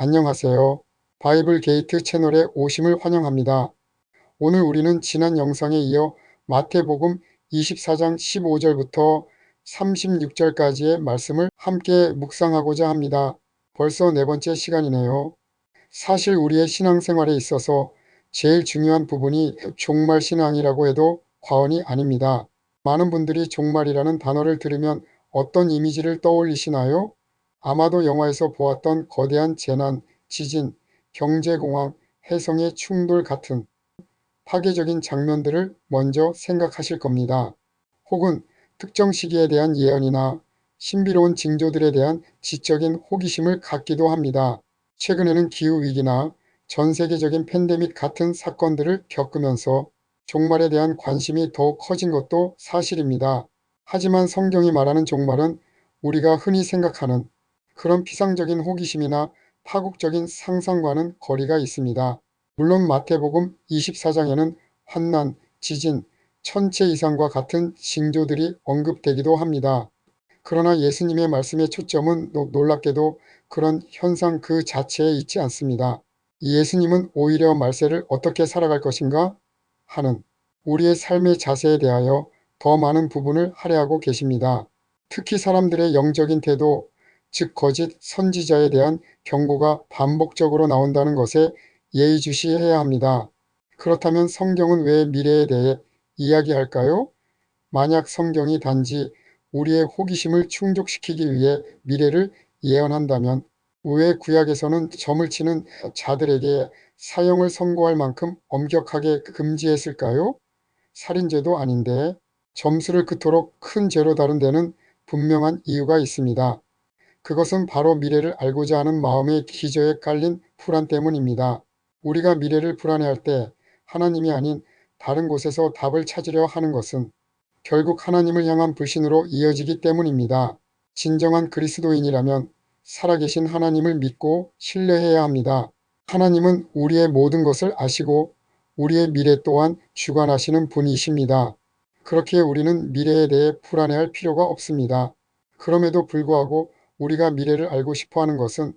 안녕하세요. 바이블 게이트 채널에 오심을 환영합니다. 오늘 우리는 지난 영상에 이어 마태복음 24장 15절부터 36절까지의 말씀을 함께 묵상하고자 합니다. 벌써 네 번째 시간이네요. 사실 우리의 신앙생활에 있어서 제일 중요한 부분이 종말 신앙이라고 해도 과언이 아닙니다. 많은 분들이 종말이라는 단어를 들으면 어떤 이미지를 떠올리시나요? 아마도 영화에서 보았던 거대한 재난, 지진, 경제공황, 해성의 충돌 같은 파괴적인 장면들을 먼저 생각하실 겁니다. 혹은 특정 시기에 대한 예언이나 신비로운 징조들에 대한 지적인 호기심을 갖기도 합니다. 최근에는 기후위기나 전 세계적인 팬데믹 같은 사건들을 겪으면서 종말에 대한 관심이 더욱 커진 것도 사실입니다. 하지만 성경이 말하는 종말은 우리가 흔히 생각하는 그런 피상적인 호기심이나 파국적인 상상과는 거리가 있습니다. 물론 마태복음 24장에는 환난, 지진, 천체 이상과 같은 징조들이 언급되기도 합니다. 그러나 예수님의 말씀의 초점은 놀랍게도 그런 현상 그 자체에 있지 않습니다. 예수님은 오히려 말세를 어떻게 살아갈 것인가 하는 우리의 삶의 자세에 대하여 더 많은 부분을 할애하고 계십니다. 특히 사람들의 영적인 태도, 즉 거짓 선지자에 대한 경고가 반복적으로 나온다는 것에 예의주시해야 합니다. 그렇다면 성경은 왜 미래에 대해 이야기할까요? 만약 성경이 단지 우리의 호기심을 충족시키기 위해 미래를 예언한다면 왜 구약에서는 점을 치는 자들에게 사형을 선고할 만큼 엄격하게 금지했을까요? 살인죄도 아닌데 점수를 그토록 큰 죄로 다룬 데는 분명한 이유가 있습니다. 그것은 바로 미래를 알고자 하는 마음의 기저에 깔린 불안 때문입니다. 우리가 미래를 불안해할 때 하나님이 아닌 다른 곳에서 답을 찾으려 하는 것은 결국 하나님을 향한 불신으로 이어지기 때문입니다. 진정한 그리스도인이라면 살아계신 하나님을 믿고 신뢰해야 합니다. 하나님은 우리의 모든 것을 아시고 우리의 미래 또한 주관하시는 분이십니다. 그렇기에 우리는 미래에 대해 불안해할 필요가 없습니다. 그럼에도 불구하고 우리가 미래를 알고 싶어하는 것은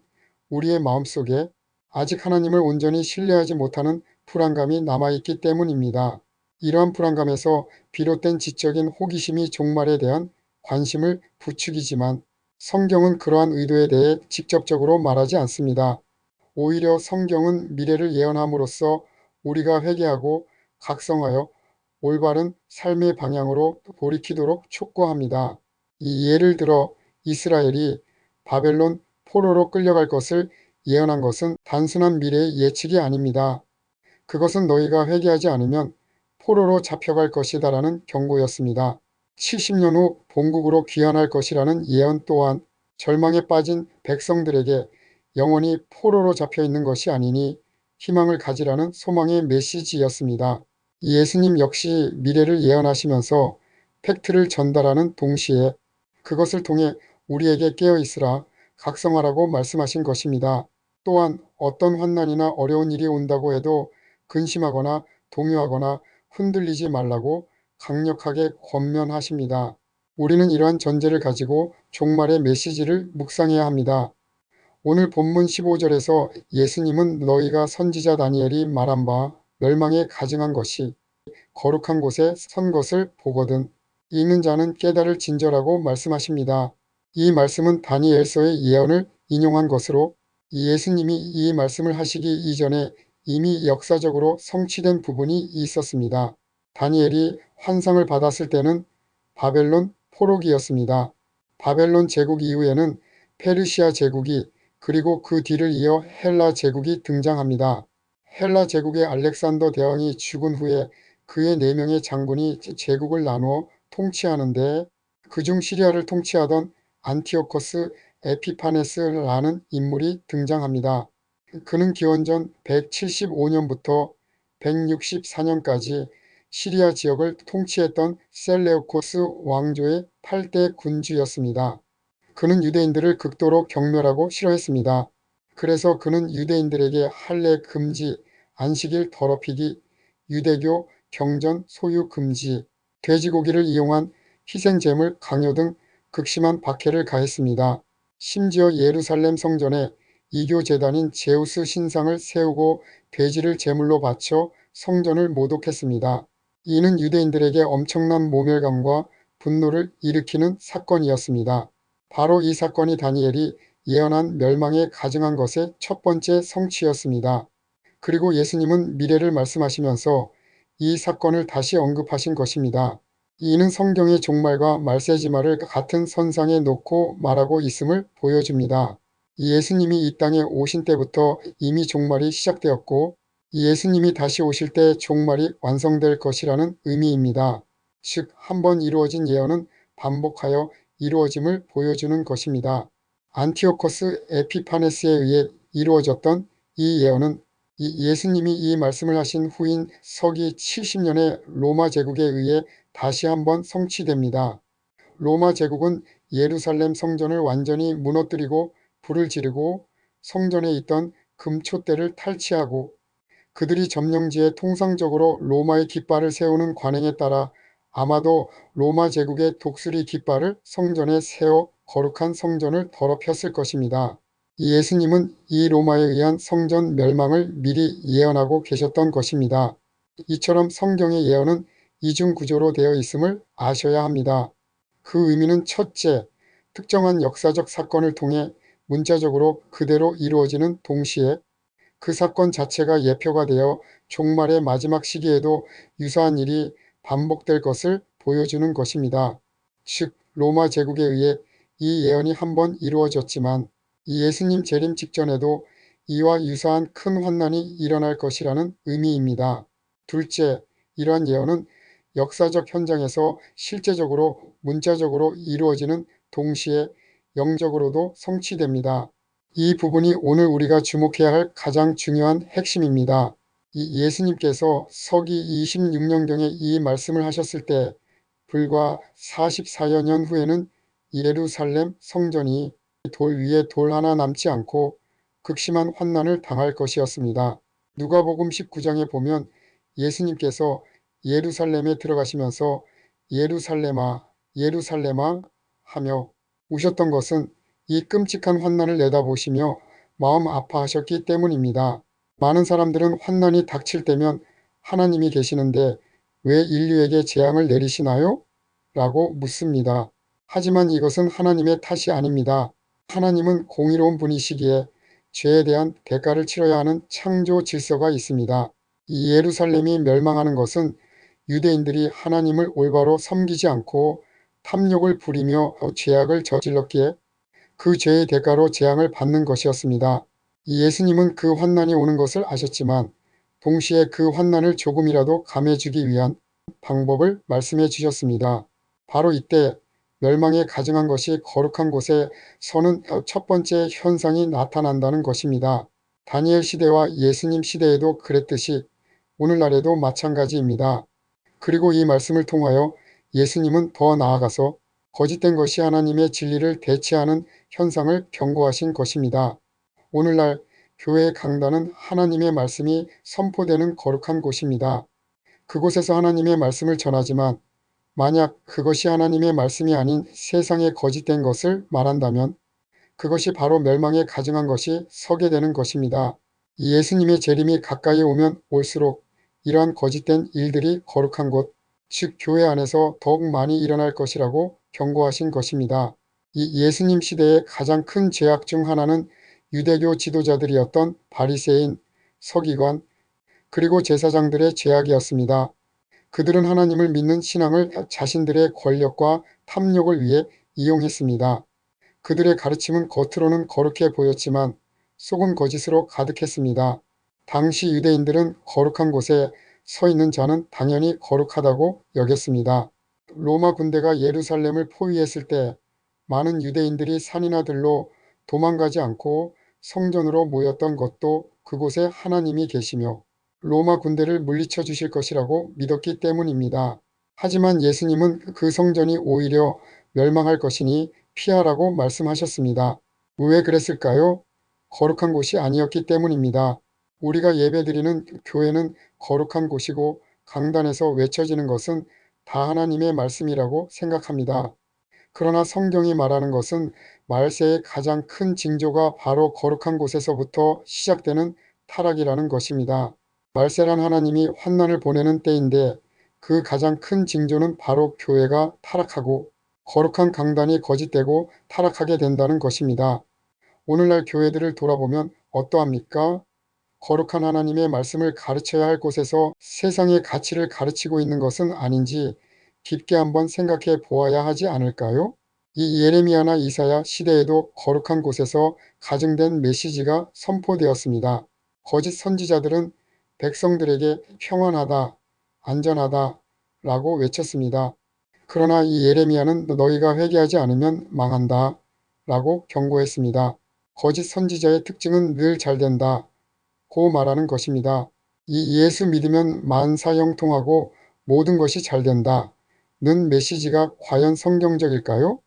우리의 마음속에 아직 하나님을 온전히 신뢰하지 못하는 불안감이 남아있기 때문입니다. 이러한 불안감에서 비롯된 지적인 호기심이 종말에 대한 관심을 부추기지만 성경은 그러한 의도에 대해 직접적으로 말하지 않습니다. 오히려 성경은 미래를 예언함으로써 우리가 회개하고 각성하여 올바른 삶의 방향으로 돌이키도록 촉구합니다. 예를 들어 이스라엘이 바벨론 포로로 끌려갈 것을 예언한 것은 단순한 미래의 예측이 아닙니다. 그것은 너희가 회개하지 않으면 포로로 잡혀갈 것이다 라는 경고였습니다. 70년 후 본국으로 귀환할 것이라는 예언 또한 절망에 빠진 백성들에게 영원히 포로로 잡혀 있는 것이 아니니 희망을 가지라는 소망의 메시지였습니다. 예수님 역시 미래를 예언하시면서 팩트를 전달하는 동시에 그것을 통해 우리에게 깨어있으라 각성하라고 말씀하신 것입니다. 또한 어떤 환난이나 어려운 일이 온다고 해도 근심하거나 동요하거나 흔들리지 말라고 강력하게 권면하십니다. 우리는 이러한 전제를 가지고 종말의 메시지를 묵상해야 합니다. 오늘 본문 15절에서 예수님은 너희가 선지자 다니엘이 말한 바 멸망에 가증한 것이 거룩한 곳에 선 것을 보거든 읽는 자는 깨달을 진저라고 말씀하십니다. 이 말씀은 다니엘서의 예언을 인용한 것으로 예수님이 이 말씀을 하시기 이전에 이미 역사적으로 성취된 부분이 있었습니다. 다니엘이 환상을 받았을 때는 바벨론 포로기였습니다. 바벨론 제국 이후에는 페르시아 제국이 그리고 그 뒤를 이어 헬라 제국이 등장합니다. 헬라 제국의 알렉산더 대왕이 죽은 후에 그의 4명의 장군이 제국을 나누어 통치하는데 그중 시리아를 통치하던 안티오코스 에피파네스라는 인물이 등장합니다. 그는 기원전 175년부터 164년까지 시리아 지역을 통치했던 셀레우코스 왕조의 8대 군주였습니다. 그는 유대인들을 극도로 경멸하고 싫어했습니다. 그래서 그는 유대인들에게 할례 금지, 안식일 더럽히기, 유대교 경전 소유 금지, 돼지고기를 이용한 희생제물 강요 등 극심한 박해를 가했습니다. 심지어 예루살렘 성전에 이교 제단인 제우스 신상을 세우고 돼지를 제물로 바쳐 성전을 모독했습니다. 이는 유대인들에게 엄청난 모멸감과 분노를 일으키는 사건이었습니다. 바로 이 사건이 다니엘이 예언한 멸망에 가증한 것의 첫 번째 성취였습니다. 그리고 예수님은 미래를 말씀하시면서 이 사건을 다시 언급하신 것입니다. 이는 성경의 종말과 말세지말을 같은 선상에 놓고 말하고 있음을 보여줍니다. 예수님이 이 땅에 오신 때부터 이미 종말이 시작되었고 예수님이 다시 오실 때 종말이 완성될 것이라는 의미입니다. 즉, 한 번 이루어진 예언은 반복하여 이루어짐을 보여주는 것입니다. 안티오코스 에피파네스에 의해 이루어졌던 이 예언은 예수님이 이 말씀을 하신 후인 서기 70년의 로마 제국에 의해 다시 한번 성취됩니다. 로마 제국은 예루살렘 성전을 완전히 무너뜨리고 불을 지르고 성전에 있던 금촛대를 탈취하고 그들이 점령지에 통상적으로 로마의 깃발을 세우는 관행에 따라 아마도 로마 제국의 독수리 깃발을 성전에 세워 거룩한 성전을 더럽혔을 것입니다. 예수님은 이 로마에 의한 성전 멸망을 미리 예언하고 계셨던 것입니다. 이처럼 성경의 예언은 이중 구조로 되어 있음을 아셔야 합니다. 그 의미는 첫째, 특정한 역사적 사건을 통해 문자적으로 그대로 이루어지는 동시에 그 사건 자체가 예표가 되어 종말의 마지막 시기에도 유사한 일이 반복될 것을 보여주는 것입니다. 즉, 로마 제국에 의해 이 예언이 한 번 이루어졌지만 예수님 재림 직전에도 이와 유사한 큰 환난이 일어날 것이라는 의미입니다. 둘째, 이러한 예언은 역사적 현장에서 실제적으로 문자적으로 이루어지는 동시에 영적으로도 성취됩니다. 이 부분이 오늘 우리가 주목해야 할 가장 중요한 핵심입니다. 예수님께서 서기 26년경에 이 말씀을 하셨을 때 불과 44여 년 후에는 예루살렘 성전이 돌 위에 돌 하나 남지 않고 극심한 환난을 당할 것이었습니다. 누가복음 19장에 보면 예수님께서 예루살렘에 들어가시면서 예루살렘아, 예루살렘아 하며 우셨던 것은 이 끔찍한 환난을 내다보시며 마음 아파하셨기 때문입니다. 많은 사람들은 환난이 닥칠 때면 하나님이 계시는데 왜 인류에게 재앙을 내리시나요? 라고 묻습니다. 하지만 이것은 하나님의 탓이 아닙니다. 하나님은 공의로운 분이시기에 죄에 대한 대가를 치러야 하는 창조 질서가 있습니다. 이 예루살렘이 멸망하는 것은 유대인들이 하나님을 올바로 섬기지 않고 탐욕을 부리며 죄악을 저질렀기에 그 죄의 대가로 재앙을 받는 것이었습니다. 예수님은 그 환난이 오는 것을 아셨지만 동시에 그 환난을 조금이라도 감해주기 위한 방법을 말씀해 주셨습니다. 바로 이때 멸망에 가증한 것이 거룩한 곳에 서는 첫 번째 현상이 나타난다는 것입니다. 다니엘 시대와 예수님 시대에도 그랬듯이 오늘날에도 마찬가지입니다. 그리고 이 말씀을 통하여 예수님은 더 나아가서 거짓된 것이 하나님의 진리를 대체하는 현상을 경고하신 것입니다. 오늘날 교회의 강단은 하나님의 말씀이 선포되는 거룩한 곳입니다. 그곳에서 하나님의 말씀을 전하지만 만약 그것이 하나님의 말씀이 아닌 세상의 거짓된 것을 말한다면 그것이 바로 멸망에 가증한 것이 서게 되는 것입니다. 예수님의 재림이 가까이 오면 올수록 이러한 거짓된 일들이 거룩한 곳, 즉 교회 안에서 더욱 많이 일어날 것이라고 경고하신 것입니다. 이 예수님 시대의 가장 큰 죄악 중 하나는 유대교 지도자들이었던 바리새인, 서기관, 그리고 제사장들의 죄악이었습니다. 그들은 하나님을 믿는 신앙을 자신들의 권력과 탐욕을 위해 이용했습니다. 그들의 가르침은 겉으로는 거룩해 보였지만 속은 거짓으로 가득했습니다. 당시 유대인들은 거룩한 곳에 서 있는 자는 당연히 거룩하다고 여겼습니다. 로마 군대가 예루살렘을 포위했을 때 많은 유대인들이 산이나 들로 도망가지 않고 성전으로 모였던 것도 그곳에 하나님이 계시며 로마 군대를 물리쳐 주실 것이라고 믿었기 때문입니다. 하지만 예수님은 그 성전이 오히려 멸망할 것이니 피하라고 말씀하셨습니다. 왜 그랬을까요? 거룩한 곳이 아니었기 때문입니다. 우리가 예배드리는 교회는 거룩한 곳이고 강단에서 외쳐지는 것은 다 하나님의 말씀이라고 생각합니다. 그러나 성경이 말하는 것은 말세의 가장 큰 징조가 바로 거룩한 곳에서부터 시작되는 타락이라는 것입니다. 말세란 하나님이 환난을 보내는 때인데 그 가장 큰 징조는 바로 교회가 타락하고 거룩한 강단이 거짓되고 타락하게 된다는 것입니다. 오늘날 교회들을 돌아보면 어떠합니까? 거룩한 하나님의 말씀을 가르쳐야 할 곳에서 세상의 가치를 가르치고 있는 것은 아닌지 깊게 한번 생각해 보아야 하지 않을까요? 이 예레미야나 이사야 시대에도 거룩한 곳에서 가증된 메시지가 선포되었습니다. 거짓 선지자들은 백성들에게 평안하다, 안전하다 라고 외쳤습니다. 그러나 이 예레미야는 너희가 회개하지 않으면 망한다 라고 경고했습니다. 거짓 선지자의 특징은 늘 잘된다 고 말하는 것입니다. 이 예수 믿으면 만사형통하고 모든 것이 잘된다 는 메시지가 과연 성경적일까요?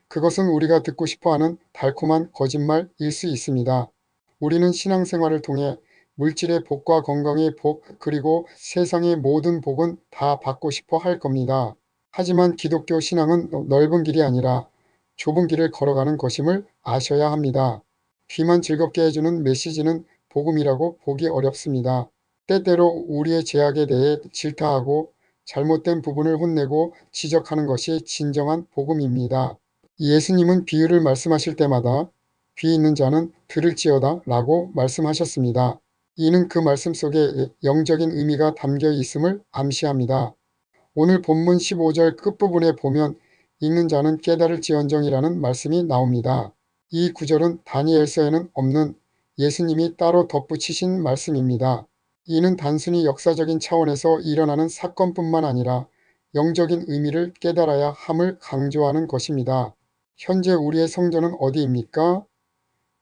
그것은 우리가 듣고 싶어하는 달콤한 거짓말일 수 있습니다. 우리는 신앙생활을 통해 물질의 복과 건강의 복 그리고 세상의 모든 복은 다 받고 싶어 할 겁니다. 하지만 기독교 신앙은 넓은 길이 아니라 좁은 길을 걸어가는 것임을 아셔야 합니다. 귀만 즐겁게 해주는 메시지는 복음이라고 보기 어렵습니다. 때때로 우리의 죄악에 대해 질타하고 잘못된 부분을 혼내고 지적하는 것이 진정한 복음입니다. 예수님은 비유를 말씀하실 때마다 귀 있는 자는 들을지어다 라고 말씀하셨습니다. 이는 그 말씀 속에 영적인 의미가 담겨 있음을 암시합니다. 오늘 본문 15절 끝부분에 보면 읽는 자는 깨달을지언정이라는 말씀이 나옵니다. 이 구절은 다니엘서에는 없는 예수님이 따로 덧붙이신 말씀입니다. 이는 단순히 역사적인 차원에서 일어나는 사건뿐만 아니라 영적인 의미를 깨달아야 함을 강조하는 것입니다. 현재 우리의 성전은 어디입니까?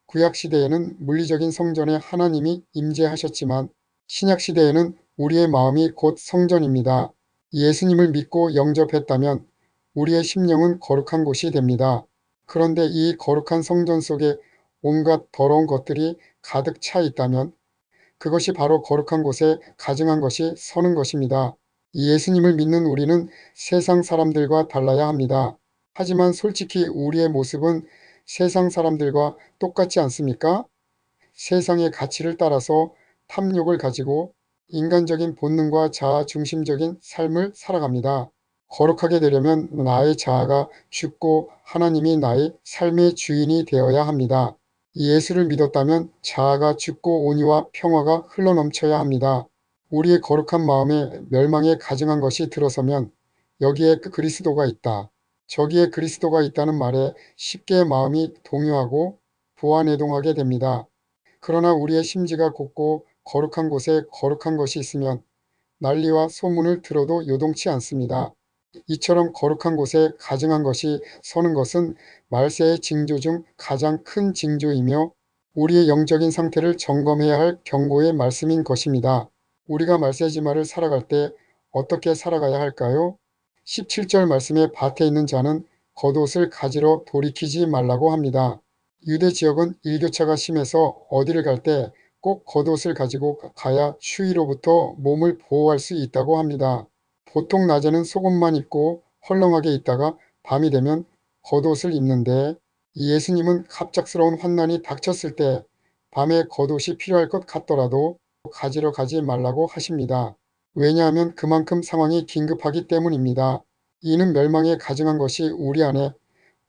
구약시대에는 물리적인 성전에 하나님이 임재하셨지만 신약시대에는 우리의 마음이 곧 성전입니다. 예수님을 믿고 영접했다면 우리의 심령은 거룩한 곳이 됩니다. 그런데 이 거룩한 성전 속에 온갖 더러운 것들이 가득 차 있다면 그것이 바로 거룩한 곳에 가증한 것이 서는 것입니다. 예수님을 믿는 우리는 세상 사람들과 달라야 합니다. 하지만 솔직히 우리의 모습은 세상 사람들과 똑같지 않습니까? 세상의 가치를 따라서 탐욕을 가지고 인간적인 본능과 자아 중심적인 삶을 살아갑니다. 거룩하게 되려면 나의 자아가 죽고 하나님이 나의 삶의 주인이 되어야 합니다. 예수를 믿었다면 자아가 죽고 온유와 평화가 흘러넘쳐야 합니다. 우리의 거룩한 마음에 멸망에 가증한 것이 들어서면 여기에 그리스도가 있다. 저기에 그리스도가 있다는 말에 쉽게 마음이 동요하고 부안해동하게 됩니다. 그러나 우리의 심지가 곱고 거룩한 곳에 거룩한 것이 있으면 난리와 소문을 들어도 요동치 않습니다. 이처럼 거룩한 곳에 가증한 것이 서는 것은 말세의 징조 중 가장 큰 징조이며 우리의 영적인 상태를 점검해야 할 경고의 말씀인 것입니다. 우리가 말세지마를 살아갈 때 어떻게 살아가야 할까요? 17절 말씀에 밭에 있는 자는 겉옷을 가지러 돌이키지 말라고 합니다. 유대 지역은 일교차가 심해서 어디를 갈 때 꼭 겉옷을 가지고 가야 추위로부터 몸을 보호할 수 있다고 합니다. 보통 낮에는 속옷만 입고 헐렁하게 있다가 밤이 되면 겉옷을 입는데 예수님은 갑작스러운 환난이 닥쳤을 때 밤에 겉옷이 필요할 것 같더라도 가지러 가지 말라고 하십니다. 왜냐하면 그만큼 상황이 긴급하기 때문입니다. 이는 멸망에 가증한 것이 우리 안에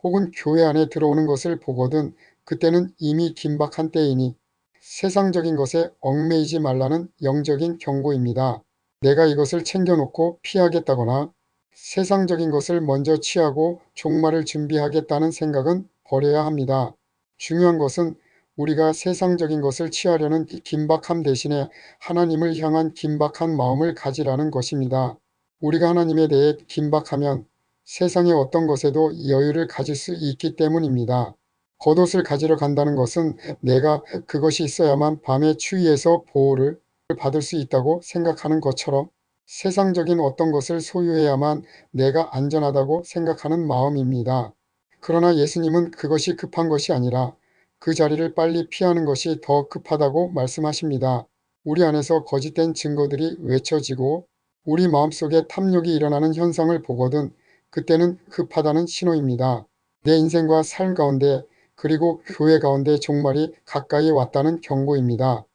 혹은 교회 안에 들어오는 것을 보거든 그때는 이미 긴박한 때이니 세상적인 것에 얽매이지 말라는 영적인 경고입니다. 내가 이것을 챙겨놓고 피하겠다거나 세상적인 것을 먼저 취하고 종말을 준비하겠다는 생각은 버려야 합니다. 중요한 것은 우리가 세상적인 것을 취하려는 긴박함 대신에 하나님을 향한 긴박한 마음을 가지라는 것입니다. 우리가 하나님에 대해 긴박하면 세상의 어떤 것에도 여유를 가질 수 있기 때문입니다. 겉옷을 가지러 간다는 것은 내가 그것이 있어야만 밤의 추위에서 보호를 받을 수 있다고 생각하는 것처럼 세상적인 어떤 것을 소유해야만 내가 안전하다고 생각하는 마음입니다. 그러나 예수님은 그것이 급한 것이 아니라 그 자리를 빨리 피하는 것이 더 급하다고 말씀하십니다. 우리 안에서 거짓된 증거들이 외쳐지고 우리 마음속에 탐욕이 일어나는 현상을 보거든 그때는 급하다는 신호입니다. 내 인생과 삶 가운데 그리고 교회 가운데 종말이 가까이 왔다는 경고입니다.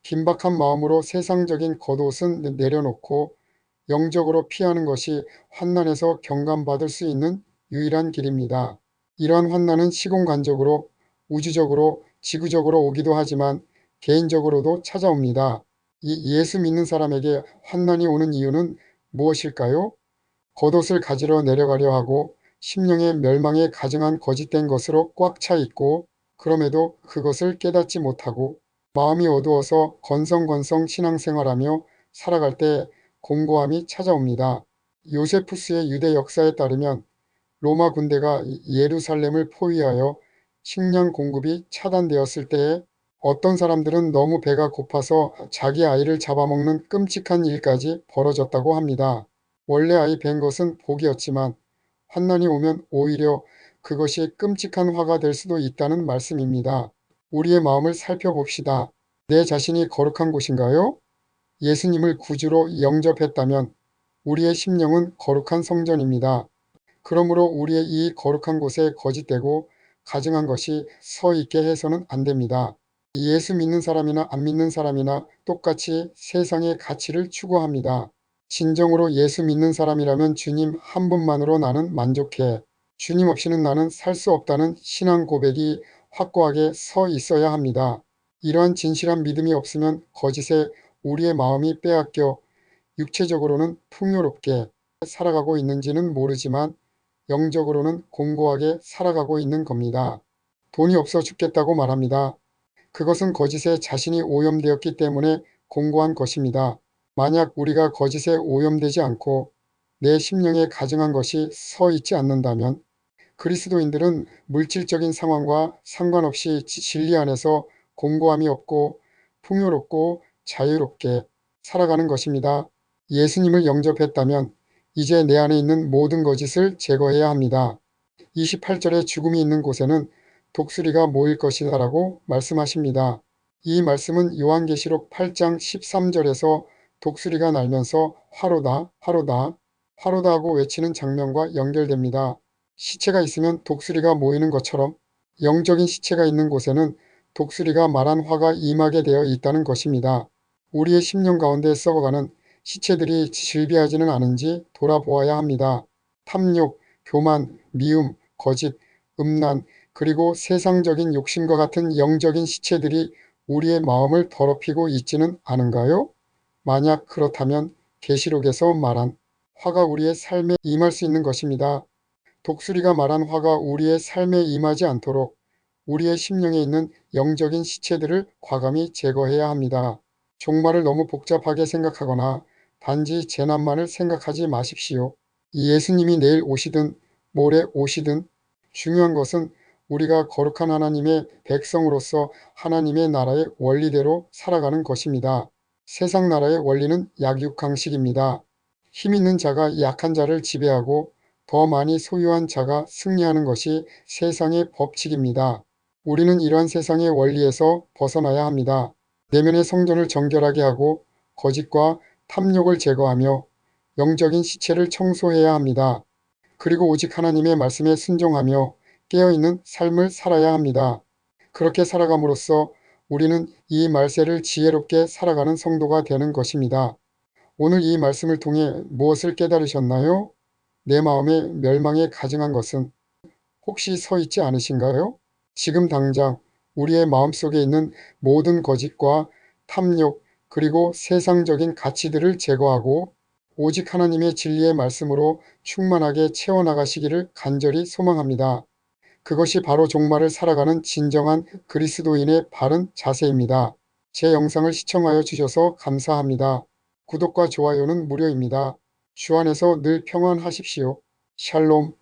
긴박한 마음으로 세상적인 겉옷은 내려놓고 영적으로 피하는 것이 환난에서 경감받을 수 있는 유일한 길입니다. 이러한 환난은 시공간적으로, 우주적으로, 지구적으로 오기도 하지만 개인적으로도 찾아옵니다. 이 예수 믿는 사람에게 환난이 오는 이유는 무엇일까요? 겉옷을 가지러 내려가려 하고 심령의 멸망에 가증한 거짓된 것으로 꽉 차 있고 그럼에도 그것을 깨닫지 못하고 마음이 어두워서 건성건성 신앙생활하며 살아갈 때 공고함이 찾아옵니다. 요세푸스의 유대 역사에 따르면 로마 군대가 예루살렘을 포위하여 식량 공급이 차단되었을 때에 어떤 사람들은 너무 배가 고파서 자기 아이를 잡아먹는 끔찍한 일까지 벌어졌다고 합니다. 원래 아이 뵌 것은 복이었지만 환난이 오면 오히려 그것이 끔찍한 화가 될 수도 있다는 말씀입니다. 우리의 마음을 살펴봅시다. 내 자신이 거룩한 곳인가요? 예수님을 구주로 영접했다면 우리의 심령은 거룩한 성전입니다. 그러므로 우리의 이 거룩한 곳에 거짓되고 가증한 것이 서 있게 해서는 안 됩니다. 예수 믿는 사람이나 안 믿는 사람이나 똑같이 세상의 가치를 추구합니다. 진정으로 예수 믿는 사람이라면 주님 한 분만으로 나는 만족해. 주님 없이는 나는 살 수 없다는 신앙 고백이 확고하게 서 있어야 합니다. 이러한 진실한 믿음이 없으면 거짓에 우리의 마음이 빼앗겨 육체적으로는 풍요롭게 살아가고 있는지는 모르지만 영적으로는 공고하게 살아가고 있는 겁니다. 돈이 없어 죽겠다고 말합니다. 그것은 거짓에 자신이 오염되었기 때문에 공고한 것입니다. 만약 우리가 거짓에 오염되지 않고 내 심령에 가증한 것이 서 있지 않는다면 그리스도인들은 물질적인 상황과 상관없이 진리 안에서 공고함이 없고 풍요롭고 자유롭게 살아가는 것입니다. 예수님을 영접했다면 이제 내 안에 있는 모든 거짓을 제거해야 합니다. 28절에 죽음이 있는 곳에는 독수리가 모일 것이다 라고 말씀하십니다. 이 말씀은 요한계시록 8장 13절에서 독수리가 날면서 화로다, 화로다, 화로다 하고 외치는 장면과 연결됩니다. 시체가 있으면 독수리가 모이는 것처럼 영적인 시체가 있는 곳에는 독수리가 말한 화가 임하게 되어 있다는 것입니다. 우리의 심령 가운데 썩어가는 시체들이 질비하지는 않은지 돌아보아야 합니다. 탐욕, 교만, 미움, 거짓, 음란, 그리고 세상적인 욕심과 같은 영적인 시체들이 우리의 마음을 더럽히고 있지는 않은가요? 만약 그렇다면 계시록에서 말한 화가 우리의 삶에 임할 수 있는 것입니다. 독수리가 말한 화가 우리의 삶에 임하지 않도록 우리의 심령에 있는 영적인 시체들을 과감히 제거해야 합니다. 종말을 너무 복잡하게 생각하거나 단지 재난만을 생각하지 마십시오. 예수님이 내일 오시든 모레 오시든 중요한 것은 우리가 거룩한 하나님의 백성으로서 하나님의 나라의 원리대로 살아가는 것입니다. 세상 나라의 원리는 약육강식입니다. 힘 있는 자가 약한 자를 지배하고 더 많이 소유한 자가 승리하는 것이 세상의 법칙입니다. 우리는 이러한 세상의 원리에서 벗어나야 합니다. 내면의 성전을 정결하게 하고 거짓과 탐욕을 제거하며 영적인 시체를 청소해야 합니다. 그리고 오직 하나님의 말씀에 순종하며 깨어있는 삶을 살아야 합니다. 그렇게 살아감으로써 우리는 이 말세를 지혜롭게 살아가는 성도가 되는 것입니다. 오늘 이 말씀을 통해 무엇을 깨달으셨나요? 내 마음의 멸망에 가증한 것은 혹시 서 있지 않으신가요? 지금 당장 우리의 마음속에 있는 모든 거짓과 탐욕 그리고 세상적인 가치들을 제거하고 오직 하나님의 진리의 말씀으로 충만하게 채워나가시기를 간절히 소망합니다. 그것이 바로 종말을 살아가는 진정한 그리스도인의 바른 자세입니다. 제 영상을 시청하여 주셔서 감사합니다. 구독과 좋아요는 무료입니다. 주 안에서 늘 평안하십시오. 샬롬.